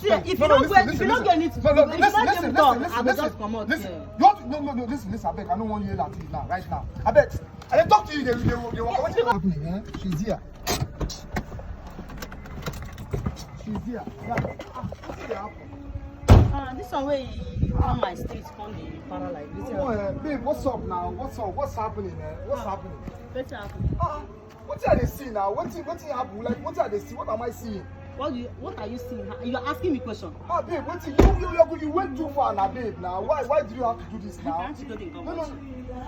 See, if you don't get it, listen, I will just come out. Listen, no, listen, I beg. I don't want you to now, right now. I beg. I talk to you. They what's happening? Eh? She's here. She's here. What's happening? This one way on my street come the para like this. Babe, what's up now? What's up? What's happening, man? What's happening? Better happen. What are they seeing now? What happen? Like, what are they seeing? What am I seeing? What are you seeing? You are asking me question. Babe, you went too far now, babe. Now, why do you have to do this now? No.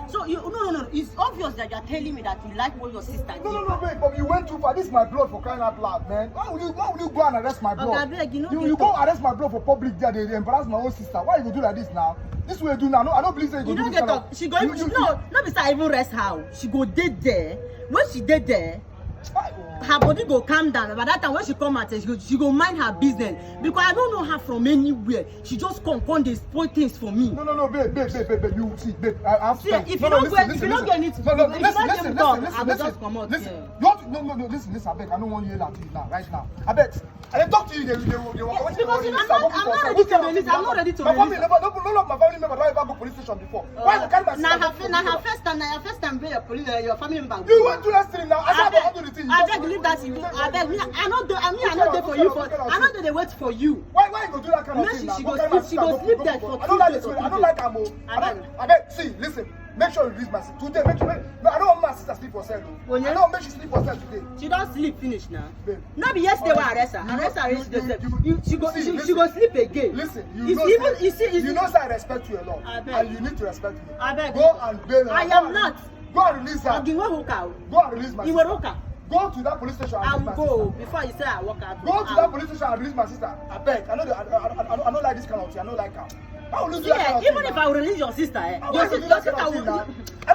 So no. It's obvious that you are telling me that you like what your sister did. No, babe. But you went too far. This is my blood for crying out loud, man. Why will you go and arrest my blood? Okay, beg, you go arrest my blood for public there. They embarrass my own sister. Why you go do like this now? This way you do now. No, I don't believe that you go do this. You don't get up. She going. No, besides I even rest how. She go dead there. When she dead there, her body go calm down. By that time when she come out, she go mind her business. Because I don't know her from anywhere. She just come they spoil things for me. No, babe. You see, babe. I have to. If you don't get it, listen. I will just come out. Listen. No, listen. I beg. I don't want you to now, right now. I beg. I talk to you. They because I'm not ready to release. I'm not ready to release. My family member don't ever go police station before. Why you carry my sister? Now her first time where your family member. You went to that thing now. I beg leave that. I beg me. I not there for you. I not there wait for you. Why you go do that kind of thing now? She go sleep there for 2 days. I don't like Amo. I beg. See, listen. Make sure you release my sister today. I don't want my sister sleep for cell. I don't make she sleep for cell today. She don't sleep finish now. Babe. Not be yesterday we arrest her. Arrest her. She go sleep again. Listen, you know I respect you a lot, and you need to respect me. I beg. Go and bail her. I am not. Go and release her. Go and release my sister. Go to that police station and release my sister. Before you say I walk out. Go to that police station and release my sister. I beg. I don't like this kind of thing. I don't like her. Even if I will release your sister, your sister will. I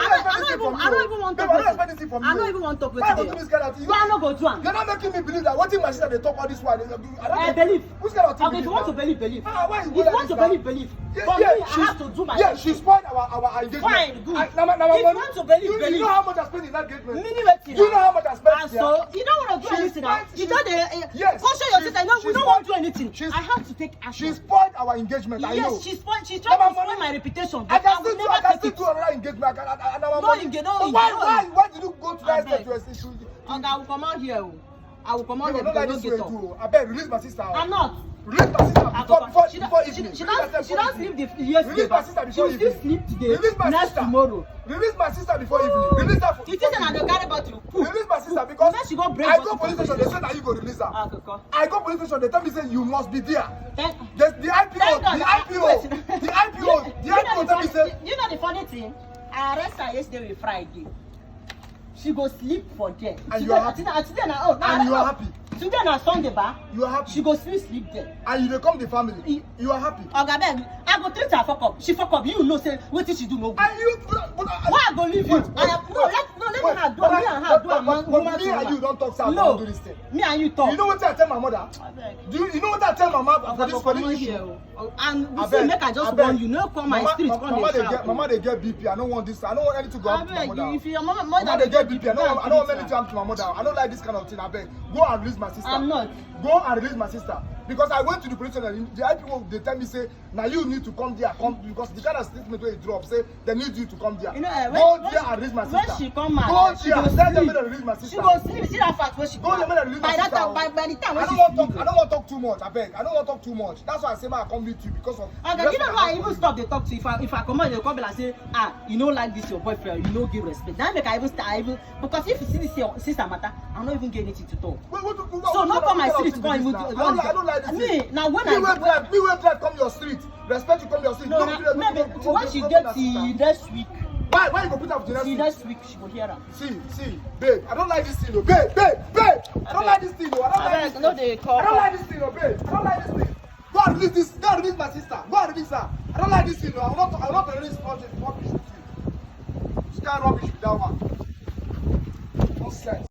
don't even want to talk with you. I don't even want to talk with you. You are not going to. You're not making me believe that what my sister they talk all this while. I believe. Who's kind of thing? Okay, if you want to believe. If you want to believe. For me, I have to do my. Yeah, she spoiled our engagement. Fine, good. If you want to believe. You know how much I spent in that engagement? Do you know how much I spent? And so you don't want to do anything now. You don't. Yes. Go show your sister. We don't want to do anything. I have to take action. She spoiled our engagement. I know. Yes, she spoiled. She tried to spoil my reputation. I can still do another engagement. Why did you go to that stage to a station? And I will come out here. I will come out here because you don't get up. I beg, release my sister. I'm not. Release my sister before evening. She don't sleep the yesterday. Release my sister before evening. She still sleep today. Release my next sister. Tomorrow. Release my sister before evening. Release her. You think I don't carry about you? Release my sister because she go break. I go police station. They say that you go release her. I go police station. They tell me say you must be there. The IPO tell me say. You know the funny thing? I arrested her yesterday with Friday. She go sleep for there. And you are happy. And you are happy. Today na Sunday ba. You are happy. She go sleep there. And you become the family. You are happy. Oga beg, I go treat her fuck up. She fuck up. You know say wetin she do no good. And you. Why I go leave you? Let her do. Me and her do. But me and you don't talk so about do this thing. Me and you talk. You know what I tell my mother? You know what I tell my mother for this issue? And we say make I just warn you. No come my street come dey shout. Mama they get BP. I don't want this. I don't want anything to go happen to my mother. If your mama they get BP. I don't want anything to happen to my mother. I don't like this kind of thing. I beg. Go and release my sister. I'm not. Go and release my sister. Because I went to the police station, the IPO, they tell me, say, now you need to come there, because the kind of statement where you drop, say, they need you to come there. You know, go there and release my sister. When she come out, go there, tell them to release my sister. She go sleep, see that fact when she go there, release my sister. By the time when I don't want to talk too much, I beg. I don't want to talk too much. That's why I say, I come with you, because of... Okay, you know why I even stop the talk to you? If I come out, they'll come and say, you don't like this, your boyfriend, you don't give respect. That make I even start, because if you see this your sister matter, I'm not even getting anything to talk. So not come my street to come even... I don't like this. Me, now when me will drive come your street. Respect you come your street. No, maybe when she get the next week. Why you go put up the next week? She go hear her. See, babe, I don't like this thing, though. Babe. I don't like this thing, though. I don't like this thing, though, babe. I don't like this thing. Go and release this. Go and release my sister. Go and release her. I don't like this thing, though. I will not release rubbish with you. She can't rubbish with that one. No sense.